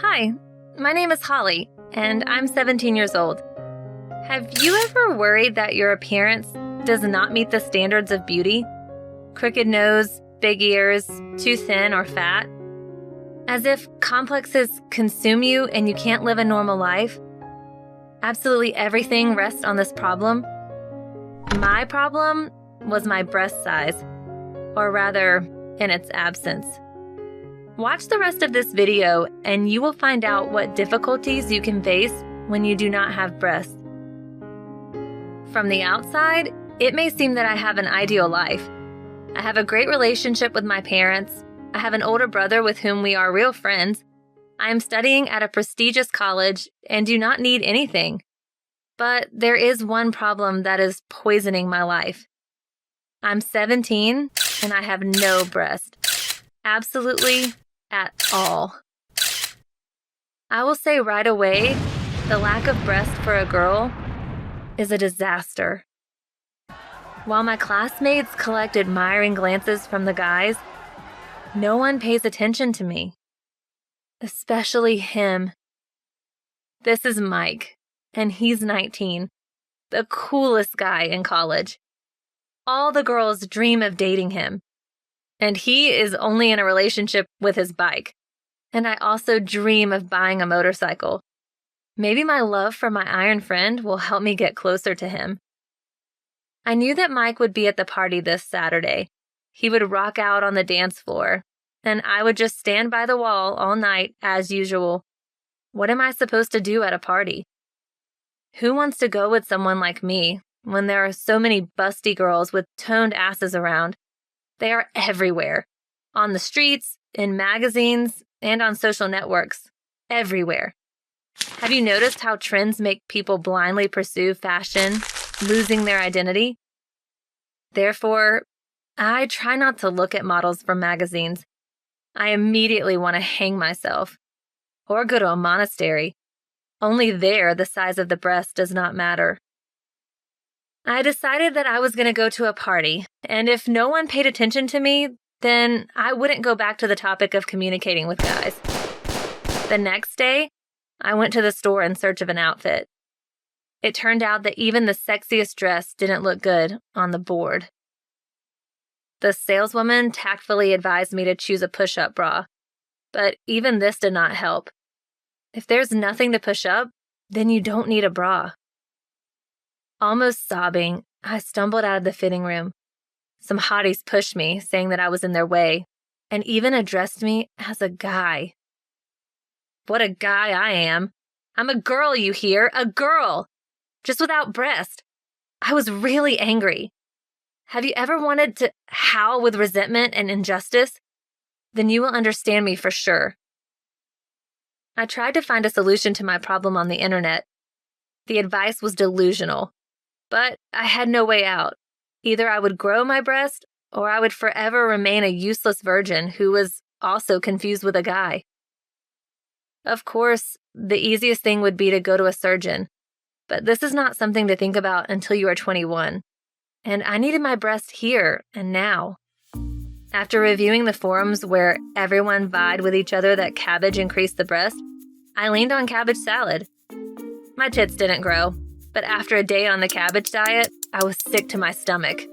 Hi, my name is Holly, and I'm 17 years old. Have you ever worried that your appearance does not meet the standards of beauty? Crooked nose, big ears, too thin or fat? As if complexes consume you and you can't live a normal life? Absolutely everything rests on this problem. My problem was my breast size, or rather, in its absence. Watch the rest of this video and you will find out what difficulties you can face when you do not have breasts. From the outside, it may seem that I have an ideal life. I have a great relationship with my parents. I have an older brother with whom we are real friends. I am studying at a prestigious college and do not need anything. But there is one problem that is poisoning my life. I'm 17 and I have no breast. Absolutely at all. I will say right away, the lack of breast for a girl is a disaster. While my classmates collect admiring glances from the guys, no one pays attention to me. Especially him. This is Mike, and he's 19, the coolest guy in college. All the girls dream of dating him. And he is only in a relationship with his bike. And I also dream of buying a motorcycle. Maybe my love for my iron friend will help me get closer to him. I knew that Mike would be at the party this Saturday. He would rock out on the dance floor, and I would just stand by the wall all night as usual. What am I supposed to do at a party? Who wants to go with someone like me when there are so many busty girls with toned asses around? They are everywhere. On the streets, in magazines, and on social networks. Everywhere. Have you noticed how trends make people blindly pursue fashion, losing their identity? Therefore, I try not to look at models from magazines. I immediately want to hang myself. Or go to a monastery. Only there the size of the breast does not matter. I decided that I was going to go to a party, and if no one paid attention to me, then I wouldn't go back to the topic of communicating with guys. The next day, I went to the store in search of an outfit. It turned out that even the sexiest dress didn't look good on the board. The saleswoman tactfully advised me to choose a push-up bra, but even this did not help. If there's nothing to push up, then you don't need a bra. Almost sobbing, I stumbled out of the fitting room. Some hotties pushed me, saying that I was in their way, and even addressed me as a guy. What a guy I am. I'm a girl, you hear? A girl! Just without breast. I was really angry. Have you ever wanted to howl with resentment and injustice? Then you will understand me for sure. I tried to find a solution to my problem on the internet. The advice was delusional. But I had no way out. Either I would grow my breast, or I would forever remain a useless virgin who was also confused with a guy. Of course, the easiest thing would be to go to a surgeon, but this is not something to think about until you are 21. And I needed my breast here and now. After reviewing the forums where everyone vied with each other that cabbage increased the breast, I leaned on cabbage salad. My tits didn't grow. But after a day on the cabbage diet, I was sick to my stomach.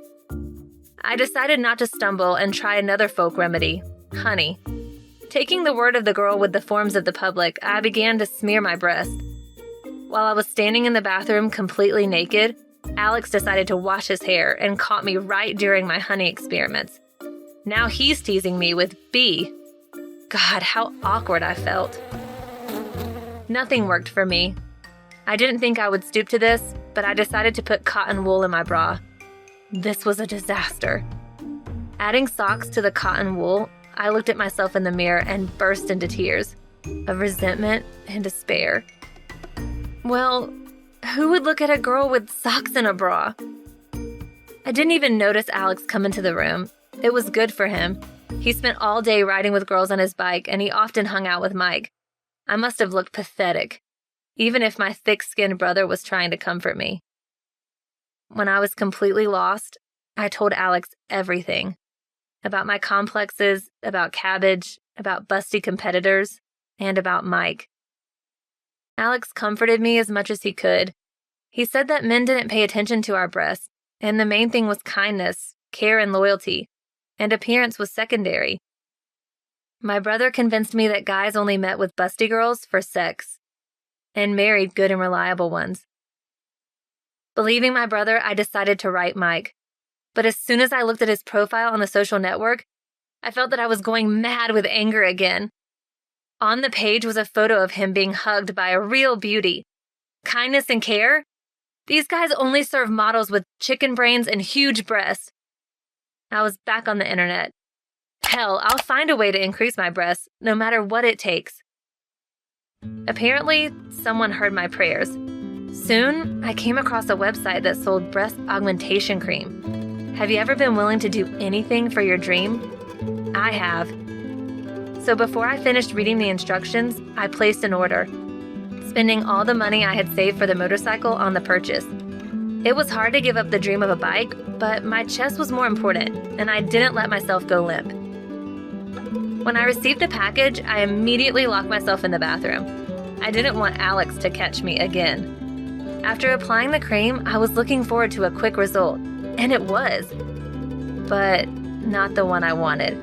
I decided not to stumble and try another folk remedy, honey. Taking the word of the girl with the forms of the public, I began to smear my breast. While I was standing in the bathroom completely naked, Alex decided to wash his hair and caught me right during my honey experiments. Now he's teasing me with B. God, how awkward I felt. Nothing worked for me. I didn't think I would stoop to this, but I decided to put cotton wool in my bra. This was a disaster. Adding socks to the cotton wool, I looked at myself in the mirror and burst into tears of resentment and despair. Well, who would look at a girl with socks in a bra? I didn't even notice Alex come into the room. It was good for him. He spent all day riding with girls on his bike, and he often hung out with Mike. I must have looked pathetic, even if my thick-skinned brother was trying to comfort me. When I was completely lost, I told Alex everything. About my complexes, about cabbage, about busty competitors. and about Mike. Alex comforted me as much as he could. He said that men didn't pay attention to our breasts, and the main thing was kindness, care, and loyalty, and appearance was secondary. My brother convinced me that guys only met with busty girls for sex, and married good and reliable ones. Believing my brother, I decided to write Mike. But as soon as I looked at his profile on the social network, I felt that I was going mad with anger again. On the page was a photo of him being hugged by a real beauty. Kindness and care? These guys only serve models with chicken brains and huge breasts. I was back on the internet. Hell, I'll find a way to increase my breasts, no matter what it takes. Apparently, someone heard my prayers. Soon, I came across a website that sold breast augmentation cream. Have you ever been willing to do anything for your dream? I have. So before I finished reading the instructions, I placed an order, spending all the money I had saved for the motorcycle on the purchase. It was hard to give up the dream of a bike, but my chest was more important, and I didn't let myself go limp. When I received the package, I immediately locked myself in the bathroom. I didn't want Alex to catch me again. After applying the cream, I was looking forward to a quick result, and it was. But not the one I wanted.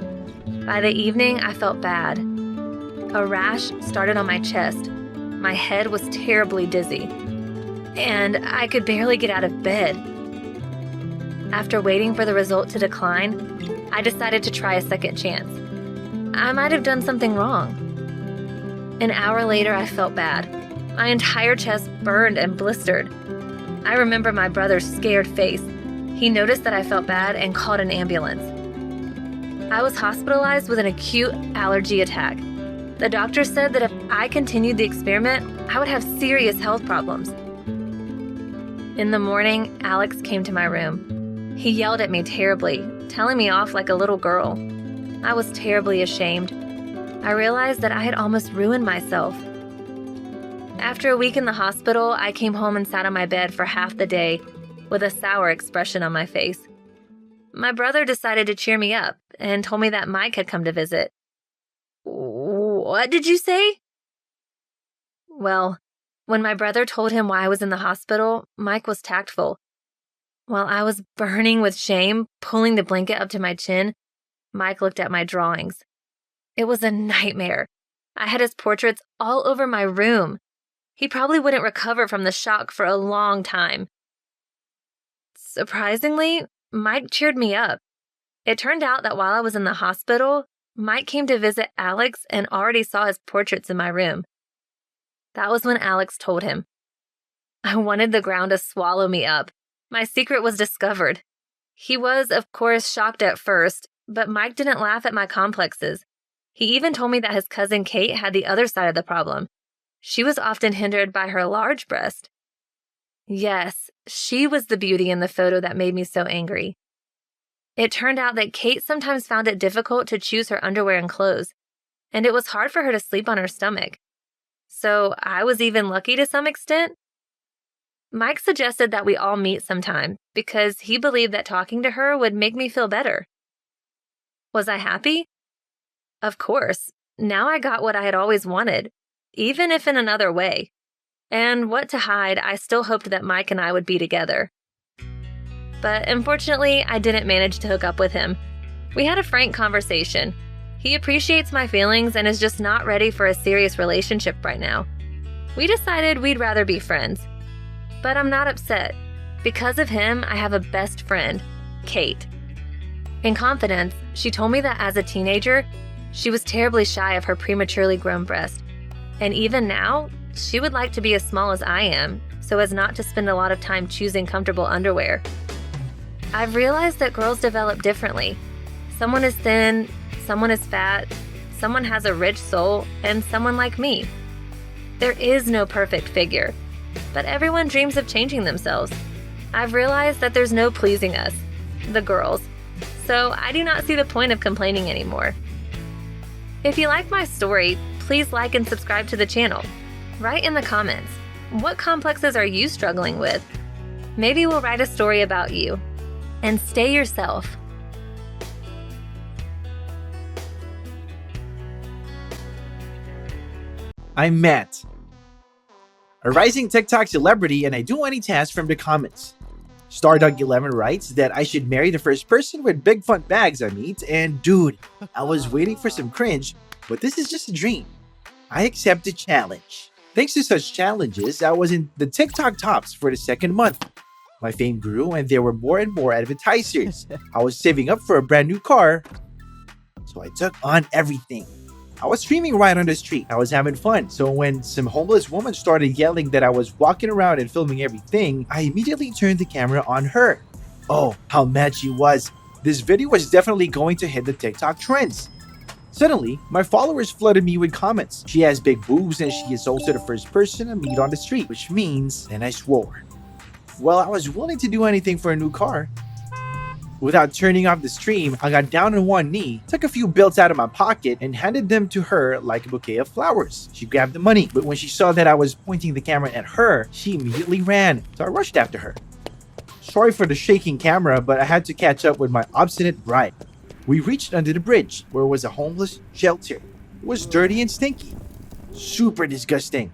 By the evening, I felt bad. A rash started on my chest. My head was terribly dizzy, and I could barely get out of bed. After waiting for the result to decline, I decided to try a second chance. I might have done something wrong. An hour later, I felt bad. My entire chest burned and blistered. I remember my brother's scared face. He noticed that I felt bad and called an ambulance. I was hospitalized with an acute allergy attack. The doctor said that if I continued the experiment, I would have serious health problems. In the morning, Alex came to my room. He yelled at me terribly, telling me off like a little girl. I was terribly ashamed. I realized that I had almost ruined myself. After a week in the hospital, I came home and sat on my bed for half the day with a sour expression on my face. My brother decided to cheer me up and told me that Mike had come to visit. What did you say? Well, when my brother told him why I was in the hospital, Mike was tactful. While I was burning with shame, pulling the blanket up to my chin, Mike looked at my drawings. It was a nightmare. I had his portraits all over my room. He probably wouldn't recover from the shock for a long time. Surprisingly, Mike cheered me up. It turned out that while I was in the hospital, Mike came to visit Alex and already saw his portraits in my room. That was when Alex told him. I wanted the ground to swallow me up. My secret was discovered. He was, of course, shocked at first, but Mike didn't laugh at my complexes. He even told me that his cousin Kate had the other side of the problem. She was often hindered by her large breast. Yes, she was the beauty in the photo that made me so angry. It turned out that Kate sometimes found it difficult to choose her underwear and clothes, and it was hard for her to sleep on her stomach. So I was even lucky to some extent. Mike suggested that we all meet sometime because he believed that talking to her would make me feel better. Was I happy? Of course. Now I got what I had always wanted, even if in another way. And what to hide, I still hoped that Mike and I would be together. But unfortunately, I didn't manage to hook up with him. We had a frank conversation. He appreciates my feelings and is just not ready for a serious relationship right now. We decided we'd rather be friends. But I'm not upset. Because of him, I have a best friend, Kate. In confidence, she told me that as a teenager, she was terribly shy of her prematurely grown breast. And even now, she would like to be as small as I am, so as not to spend a lot of time choosing comfortable underwear. I've realized that girls develop differently. Someone is thin, someone is fat, someone has a rich soul, and someone like me. There is no perfect figure, but everyone dreams of changing themselves. I've realized that there's no pleasing us, the girls, so I do not see the point of complaining anymore. If you like my story, please like and subscribe to the channel. Write in the comments, what complexes are you struggling with? Maybe we'll write a story about you. And stay yourself. I'm Matt, a rising TikTok celebrity, and I do any task from the comments. Stardog11 writes that I should marry the first person with big fun bags I meet, and dude, I was waiting for some cringe, but this is just a dream. I accept the challenge. Thanks to such challenges, I was in the TikTok tops for the second month. My fame grew and there were more and more advertisers. I was saving up for a brand new car, so I took on everything. I was streaming right on the street. I was having fun. So when some homeless woman started yelling that I was walking around and filming everything, I immediately turned the camera on her. Oh, how mad she was. This video was definitely going to hit the TikTok trends. Suddenly, my followers flooded me with comments. She has big boobs and she is also the first person I meet on the street, which means, and I swore. Well, I was willing to do anything for a new car. Without turning off the stream, I got down on one knee, took a few bills out of my pocket, and handed them to her like a bouquet of flowers. She grabbed the money, but when she saw that I was pointing the camera at her, she immediately ran, so I rushed after her. Sorry for the shaking camera, but I had to catch up with my obstinate bride. We reached under the bridge, where was a homeless shelter. It was dirty and stinky. Super disgusting.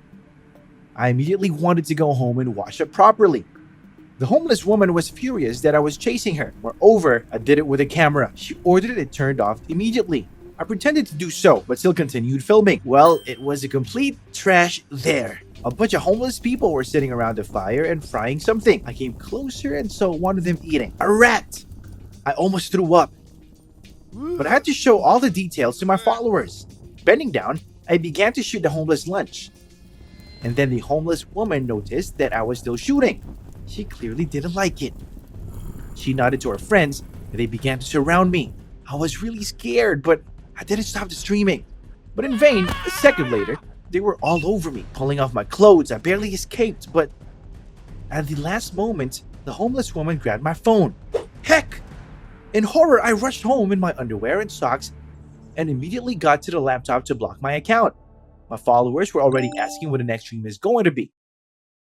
I immediately wanted to go home and wash up properly. The homeless woman was furious that I was chasing her. Moreover, I did it with a camera. She ordered it turned off immediately. I pretended to do so, but still continued filming. Well, it was a complete trash there. A bunch of homeless people were sitting around a fire and frying something. I came closer and saw one of them eating a rat. I almost threw up. But I had to show all the details to my followers. Bending down, I began to shoot the homeless lunch. And then the homeless woman noticed that I was still shooting. She clearly didn't like it. She nodded to her friends and they began to surround me. I was really scared, but I didn't stop the streaming. But in vain, a second later, they were all over me, pulling off my clothes. I barely escaped, but at the last moment, the homeless woman grabbed my phone. Heck! In horror, I rushed home in my underwear and socks and immediately got to the laptop to block my account. My followers were already asking what the next stream is going to be.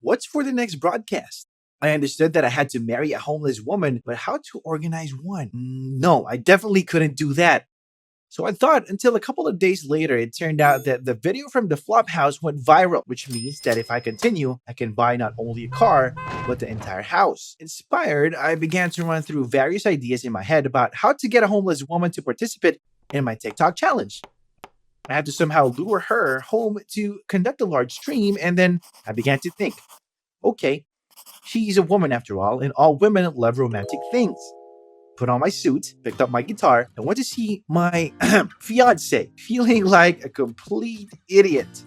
What's for the next broadcast? I understood that I had to marry a homeless woman, but how to organize one? No, I definitely couldn't do that. So I thought until a couple of days later, it turned out that the video from the flop house went viral, which means that if I continue, I can buy not only a car, but the entire house. Inspired, I began to run through various ideas in my head about how to get a homeless woman to participate in my TikTok challenge. I had to somehow lure her home to conduct a large stream, and then I began to think, okay, she's a woman after all, and all women love romantic things. Put on my suit, picked up my guitar, and went to see my fiance, feeling like a complete idiot.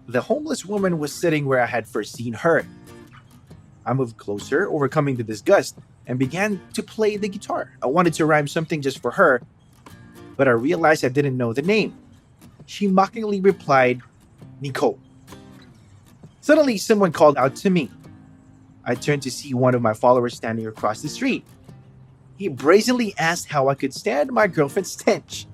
The homeless woman was sitting where I had first seen her. I moved closer, overcoming the disgust, and began to play the guitar. I wanted to rhyme something just for her, but I realized I didn't know the name. She mockingly replied, Nicole. Suddenly, someone called out to me. I turned to see one of my followers standing across the street. He brazenly asked how I could stand my girlfriend's stench.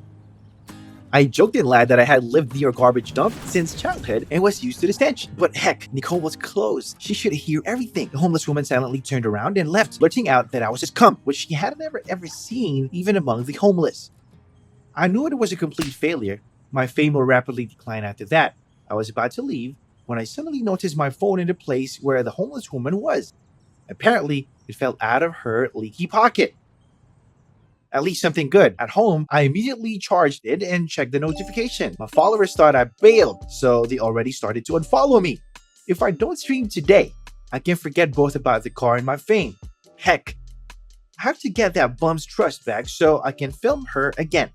I joked and lied that I had lived near a garbage dump since childhood and was used to the stench. But heck, Nicole was close. She should hear everything. The homeless woman silently turned around and left, blurting out that I was a scum, which she had never ever seen even among the homeless. I knew it was a complete failure. My fame will rapidly decline after that. I was about to leave when I suddenly noticed my phone in the place where the homeless woman was. Apparently, it fell out of her leaky pocket. At least something good. At home, I immediately charged it and checked the notification. My followers thought I bailed, so they already started to unfollow me. If I don't stream today, I can forget both about the car and my fame. Heck, I have to get that bum's trust back so I can film her again.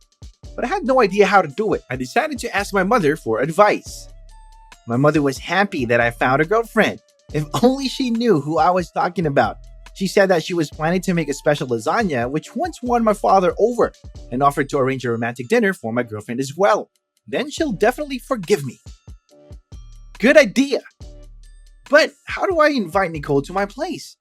But I had no idea how to do it. I decided to ask my mother for advice. My mother was happy that I found a girlfriend. If only she knew who I was talking about. She said that she was planning to make a special lasagna, which once won my father over, and offered to arrange a romantic dinner for my girlfriend as well. Then she'll definitely forgive me. Good idea! But how do I invite Nicole to my place?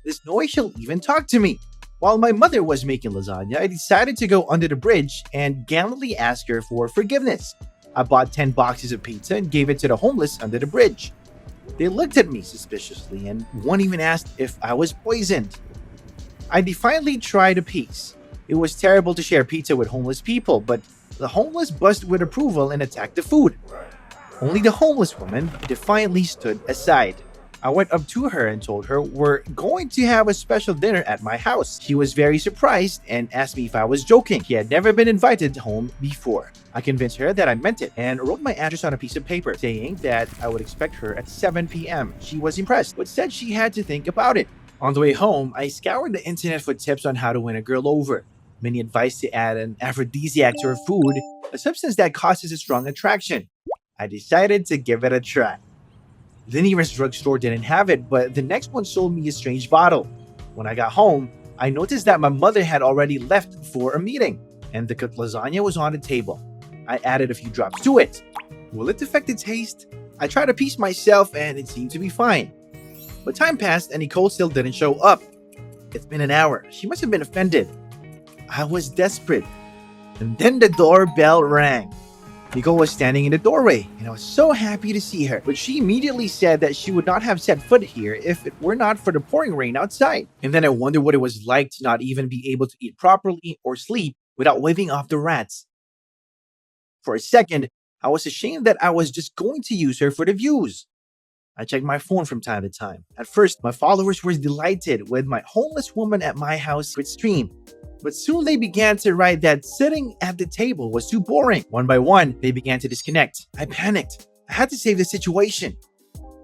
There's no way she'll even talk to me. While my mother was making lasagna, I decided to go under the bridge and gallantly ask her for forgiveness. I bought 10 boxes of pizza and gave it to the homeless under the bridge. They looked at me suspiciously and one even asked if I was poisoned. I defiantly tried a piece. It was terrible to share pizza with homeless people, but the homeless buzzed with approval and attacked the food. Only the homeless woman defiantly stood aside. I went up to her and told her we're going to have a special dinner at my house. She was very surprised and asked me if I was joking. She had never been invited home before. I convinced her that I meant it and wrote my address on a piece of paper saying that I would expect her at 7 p.m. She was impressed, but said she had to think about it. On the way home, I scoured the internet for tips on how to win a girl over. Many advised to add an aphrodisiac to her food, a substance that causes a strong attraction. I decided to give it a try. The nearest drugstore didn't have it, but the next one sold me a strange bottle. When I got home, I noticed that my mother had already left for a meeting, and the cooked lasagna was on the table. I added a few drops to it. Will it affect the taste? I tried a piece myself, and it seemed to be fine. But time passed, and Nicole still didn't show up. It's been an hour. She must have been offended. I was desperate. And then the doorbell rang. Nicole was standing in the doorway, and I was so happy to see her. But she immediately said that she would not have set foot here if it were not for the pouring rain outside. And then I wondered what it was like to not even be able to eat properly or sleep without waving off the rats. For a second, I was ashamed that I was just going to use her for the views. I checked my phone from time to time. At first, my followers were delighted with my homeless woman at my house stream. But soon they began to write that sitting at the table was too boring. One by one, they began to disconnect. I panicked. I had to save the situation.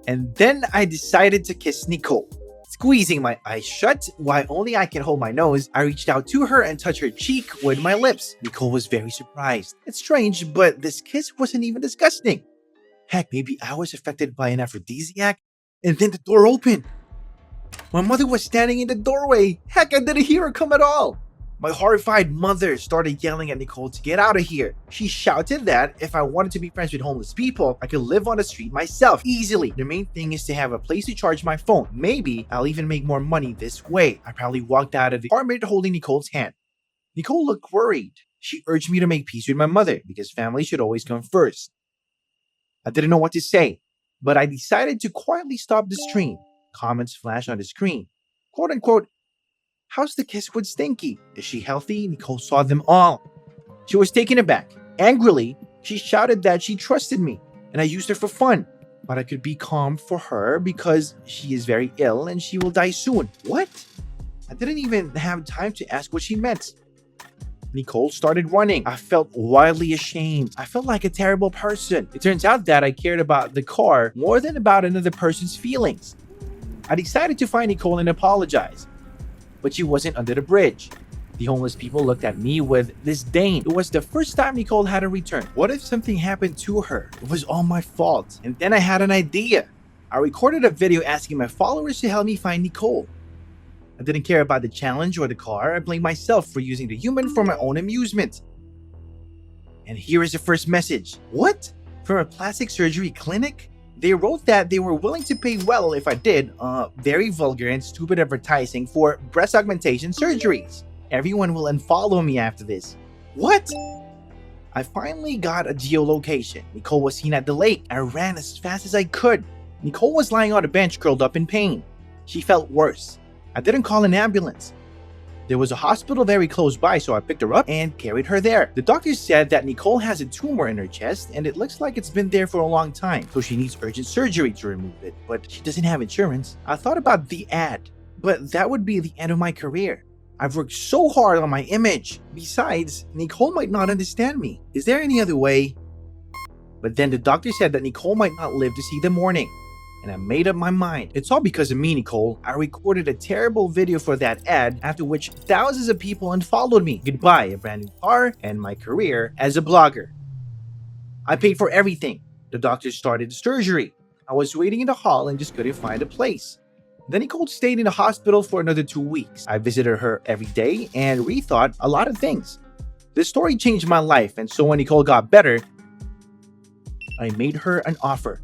And then I decided to kiss Nicole. Squeezing my eyes shut, while only I can hold my nose, I reached out to her and touched her cheek with my lips. Nicole was very surprised. It's strange, but this kiss wasn't even disgusting. Heck, maybe I was affected by an aphrodisiac? And then the door opened. My mother was standing in the doorway. Heck, I didn't hear her come at all. My horrified mother started yelling at Nicole to get out of here. She shouted that if I wanted to be friends with homeless people, I could live on the street myself, easily. The main thing is to have a place to charge my phone. Maybe I'll even make more money this way. I probably walked out of the apartment holding Nicole's hand. Nicole looked worried. She urged me to make peace with my mother because family should always come first. I didn't know what to say, but I decided to quietly stop the stream. Comments flashed on the screen. Quote unquote, "How's the kiss with Stinky? Is she healthy?" Nicole saw them all. She was taken aback. Angrily, she shouted that she trusted me and I used her for fun. But I could be calm for her because she is very ill and she will die soon. What? I didn't even have time to ask what she meant. Nicole started running. I felt wildly ashamed. I felt like a terrible person. It turns out that I cared about the car more than about another person's feelings. I decided to find Nicole and apologize. But she wasn't under the bridge. The homeless people looked at me with disdain. It was the first time Nicole had a return. What if something happened to her? It was all my fault. And then I had an idea. I recorded a video asking my followers to help me find Nicole. I didn't care about the challenge or the car. I blamed myself for using the human for my own amusement. And here is the first message. What? From a plastic surgery clinic? They wrote that they were willing to pay well if I did very vulgar and stupid advertising for breast augmentation surgeries. Everyone will unfollow me after this. What? I finally got a geolocation. Nicole was seen at the lake. I ran as fast as I could. Nicole was lying on a bench curled up in pain. She felt worse. I didn't call an ambulance. There was a hospital very close by, so I picked her up and carried her there. The doctor said that Nicole has a tumor in her chest and it looks like it's been there for a long time, so she needs urgent surgery to remove it, but she doesn't have insurance. I thought about the ad, but that would be the end of my career. I've worked so hard on my image. Besides, Nicole might not understand me. Is there any other way? But then the doctor said that Nicole might not live to see the morning. And I made up my mind. It's all because of me, Nicole. I recorded a terrible video for that ad, after which thousands of people unfollowed me. Goodbye, a brand new car, and my career as a blogger. I paid for everything. The doctor started the surgery. I was waiting in the hall and just couldn't find a place. Then Nicole stayed in the hospital for another 2 weeks. I visited her every day and rethought a lot of things. This story changed my life, and so when Nicole got better, I made her an offer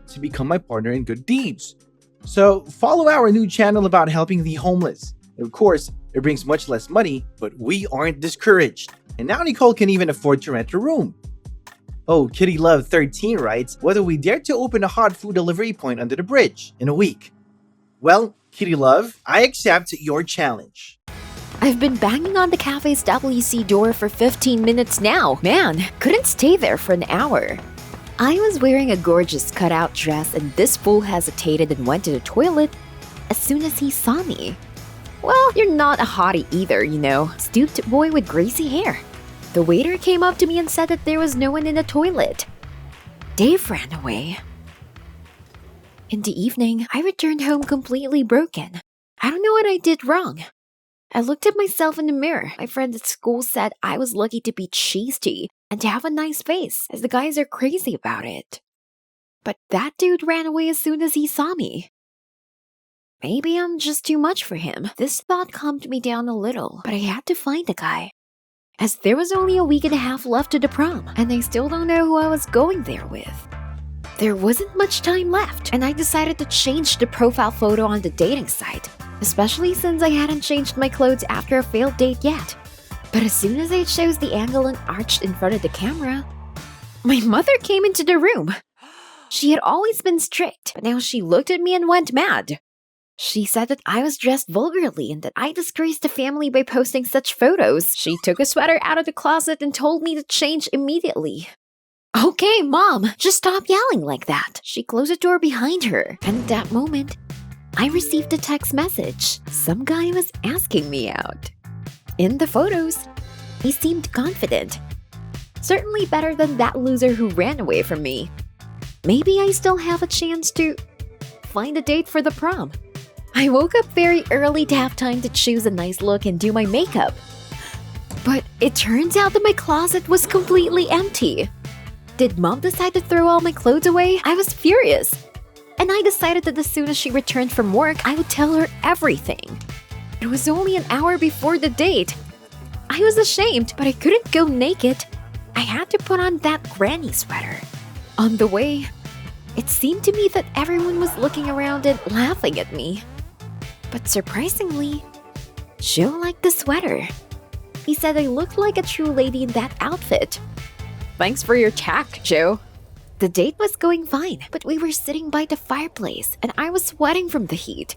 to become my partner in good deeds. So follow our new channel about helping the homeless. Of course, it brings much less money, but we aren't discouraged. And now Nicole can even afford to rent a room. Oh, Kitty Love 13 writes, whether we dare to open a hot food delivery point under the bridge in a week. Well, Kitty Love, I accept your challenge. I've been banging on the cafe's WC door for 15 minutes now. Man, couldn't stay there for an hour. I was wearing a gorgeous cutout dress and this fool hesitated and went to the toilet as soon as he saw me. Well, you're not a hottie either, you know. Stooped boy with greasy hair. The waiter came up to me and said that there was no one in the toilet. Dave ran away. In the evening, I returned home completely broken. I don't know what I did wrong. I looked at myself in the mirror. My friends at school said I was lucky to be cheesy and to have a nice face, as the guys are crazy about it. But that dude ran away as soon as he saw me. Maybe I'm just too much for him. This thought calmed me down a little, but I had to find the guy. As there was only a week and a half left to the prom, and I still don't know who I was going there with. There wasn't much time left, and I decided to change the profile photo on the dating site, especially since I hadn't changed my clothes after a failed date yet. But as soon as I chose the angle and arched in front of the camera, my mother came into the room. She had always been strict, but now she looked at me and went mad. She said that I was dressed vulgarly and that I disgraced the family by posting such photos. She took a sweater out of the closet and told me to change immediately. Okay, Mom, just stop yelling like that. She closed the door behind her, and at that moment, I received a text message. Some guy was asking me out. In the photos, he seemed confident. Certainly better than that loser who ran away from me. Maybe I still have a chance to find a date for the prom. I woke up very early to have time to choose a nice look and do my makeup. But it turns out that my closet was completely empty. Did Mom decide to throw all my clothes away? I was furious. And I decided that as soon as she returned from work, I would tell her everything. It was only an hour before the date. I was ashamed, but I couldn't go naked. I had to put on that granny sweater. On the way, it seemed to me that everyone was looking around and laughing at me. But surprisingly, Joe liked the sweater. He said I looked like a true lady in that outfit. Thanks for your tact, Joe. The date was going fine, but we were sitting by the fireplace and I was sweating from the heat.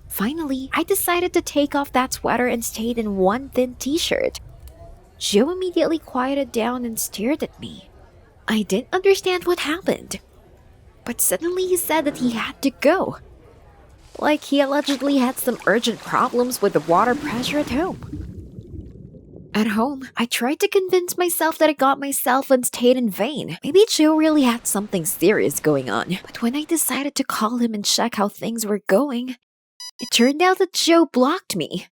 Finally, I decided to take off that sweater and stayed in one thin t-shirt. Joe immediately quieted down and stared at me. I didn't understand what happened. But suddenly he said that he had to go. Like he allegedly had some urgent problems with the water pressure at home. At home, I tried to convince myself that I got myself unstayed in vain. Maybe Joe really had something serious going on. But when I decided to call him and check how things were going, it turned out that Joe blocked me.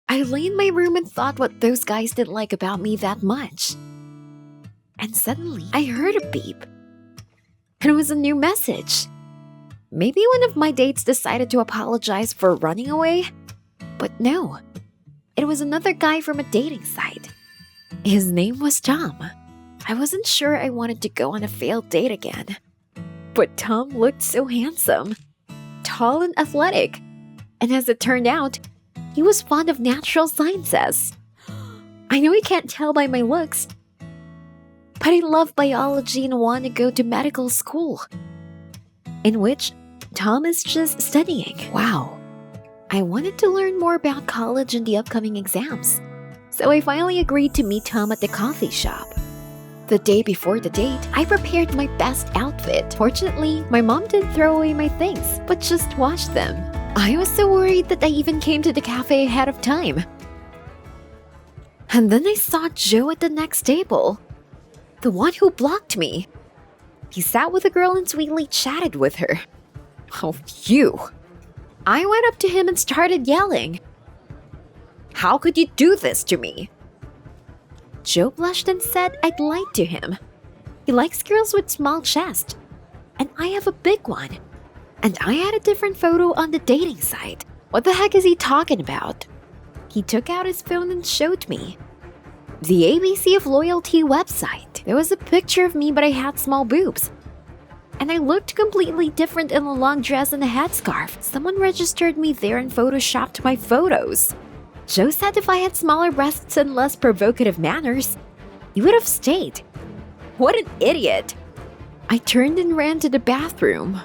I lay in my room and thought what those guys didn't like about me that much. And suddenly, I heard a beep. And it was a new message. Maybe one of my dates decided to apologize for running away? But no. It was another guy from a dating site. His name was Tom. I wasn't sure I wanted to go on a failed date again. But Tom looked so handsome, tall and athletic. And as it turned out, he was fond of natural sciences. I know you can't tell by my looks, but I love biology and want to go to medical school, in which Tom is just studying. Wow. I wanted to learn more about college and the upcoming exams, so I finally agreed to meet Tom at the coffee shop. The day before the date, I prepared my best outfit. Fortunately, my mom didn't throw away my things, but just washed them. I was so worried that I even came to the cafe ahead of time. And then I saw Joe at the next table, the one who blocked me. He sat with a girl and sweetly chatted with her. Oh, you. I went up to him and started yelling. How could you do this to me? Joe blushed and said I'd lied to him. He likes girls with small chests, and I have a big one. And I had a different photo on the dating site. What the heck is he talking about? He took out his phone and showed me. The ABC of Loyalty website. There was a picture of me, but I had small boobs. And I looked completely different in a long dress and a headscarf. Someone registered me there and photoshopped my photos. Joe said if I had smaller breasts and less provocative manners, he would have stayed. What an idiot. I turned and ran to the bathroom.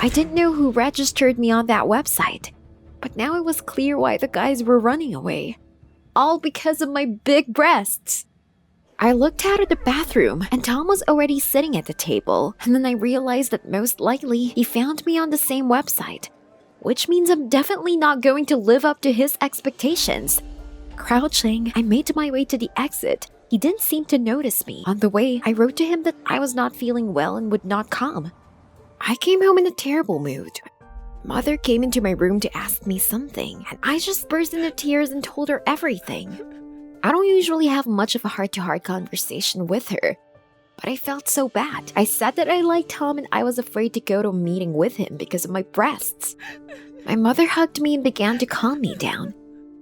I didn't know who registered me on that website, but now it was clear why the guys were running away. All because of my big breasts. I looked out at the bathroom and Tom was already sitting at the table, and then I realized that most likely he found me on the same website, which means I'm definitely not going to live up to his expectations. Crouching, I made my way to the exit. He didn't seem to notice me. On the way, I wrote to him that I was not feeling well and would not come. I came home in a terrible mood. Mother came into my room to ask me something, and I just burst into tears and told her everything. I don't usually have much of a heart-to-heart conversation with her, but I felt so bad. I said that I liked Tom and I was afraid to go to a meeting with him because of my breasts. My mother hugged me and began to calm me down.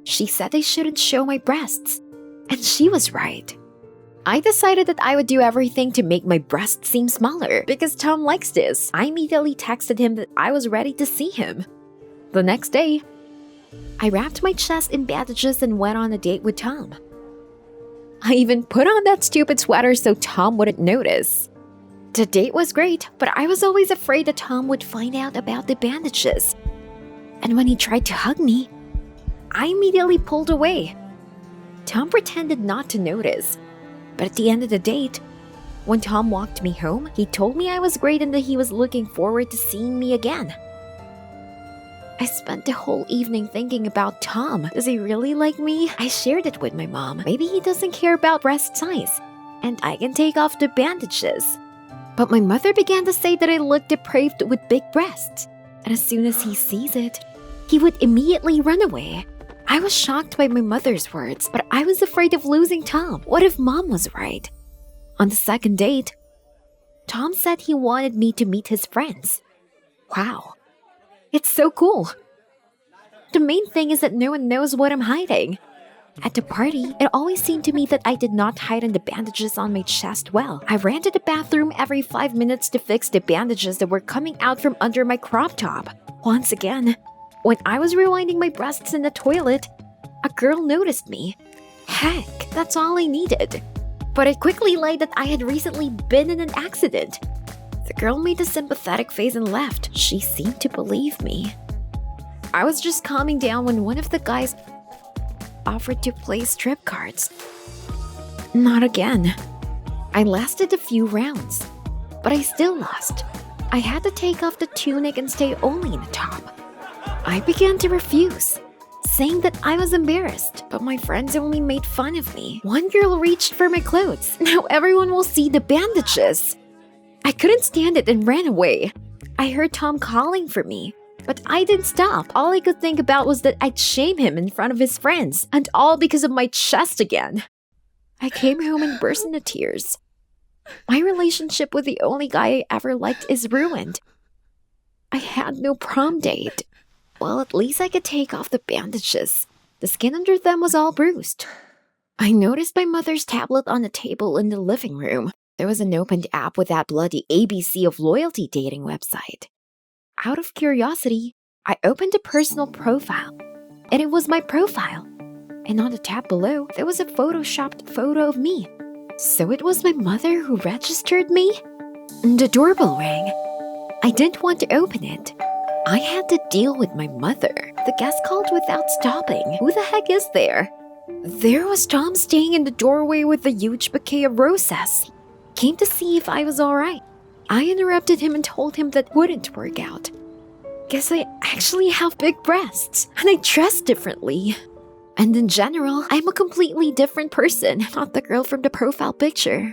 She said I shouldn't show my breasts, and she was right. I decided that I would do everything to make my breasts seem smaller because Tom likes this. I immediately texted him that I was ready to see him. The next day, I wrapped my chest in bandages and went on a date with Tom. I even put on that stupid sweater so Tom wouldn't notice. The date was great, but I was always afraid that Tom would find out about the bandages. And when he tried to hug me, I immediately pulled away. Tom pretended not to notice, but at the end of the date, when Tom walked me home, he told me I was great and that he was looking forward to seeing me again. I spent the whole evening thinking about Tom. Does he really like me? I shared it with my mom. Maybe he doesn't care about breast size, and I can take off the bandages. But my mother began to say that I looked depraved with big breasts, and as soon as he sees it, he would immediately run away. I was shocked by my mother's words, but I was afraid of losing Tom. What if Mom was right? On the second date, Tom said he wanted me to meet his friends. Wow. It's so cool. The main thing is that no one knows what I'm hiding. At the party, it always seemed to me that I did not hide the bandages on my chest well. I ran to the bathroom every 5 minutes to fix the bandages that were coming out from under my crop top. Once again, when I was rewinding my breasts in the toilet, a girl noticed me. Heck, that's all I needed. But I quickly lied that I had recently been in an accident. The girl made a sympathetic face and left. She seemed to believe me. I was just calming down when one of the guys offered to play strip cards. Not again. I lasted a few rounds, but I still lost. I had to take off the tunic and stay only in the top. I began to refuse, saying that I was embarrassed, but my friends only made fun of me. One girl reached for my clothes. Now everyone will see the bandages. I couldn't stand it and ran away. I heard Tom calling for me, but I didn't stop. All I could think about was that I'd shame him in front of his friends, and all because of my chest again. I came home and burst into tears. My relationship with the only guy I ever liked is ruined. I had no prom date. Well, at least I could take off the bandages. The skin under them was all bruised. I noticed my mother's tablet on the table in the living room. There was an opened app with that bloody ABC of loyalty dating website. Out of curiosity, I opened a personal profile, and it was my profile. And on the tab below, there was a photoshopped photo of me. So it was my mother who registered me? The doorbell rang. I didn't want to open it. I had to deal with my mother. The guest called without stopping. Who the heck is there? There was Tom staying in the doorway with a huge bouquet of roses. Came to see if I was alright. I interrupted him and told him that wouldn't work out. Guess I actually have big breasts, and I dress differently. And in general, I'm a completely different person, not the girl from the profile picture.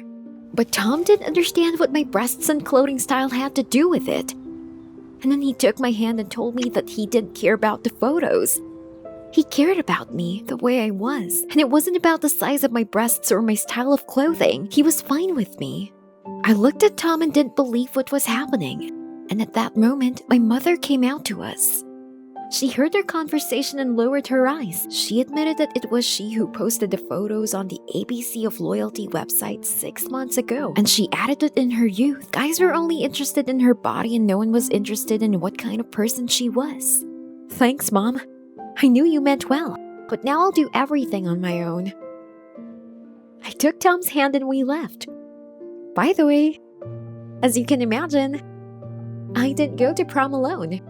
But Tom didn't understand what my breasts and clothing style had to do with it. And then he took my hand and told me that he didn't care about the photos. He cared about me the way I was, and it wasn't about the size of my breasts or my style of clothing. He was fine with me. I looked at Tom and didn't believe what was happening. And at that moment, my mother came out to us. She heard their conversation and lowered her eyes. She admitted that it was she who posted the photos on the ABC of Loyalty website 6 months ago. And she added that in her youth, guys were only interested in her body and no one was interested in what kind of person she was. Thanks, Mom. I knew you meant well, but now I'll do everything on my own. I took Tom's hand and we left. By the way, as you can imagine, I didn't go to prom alone.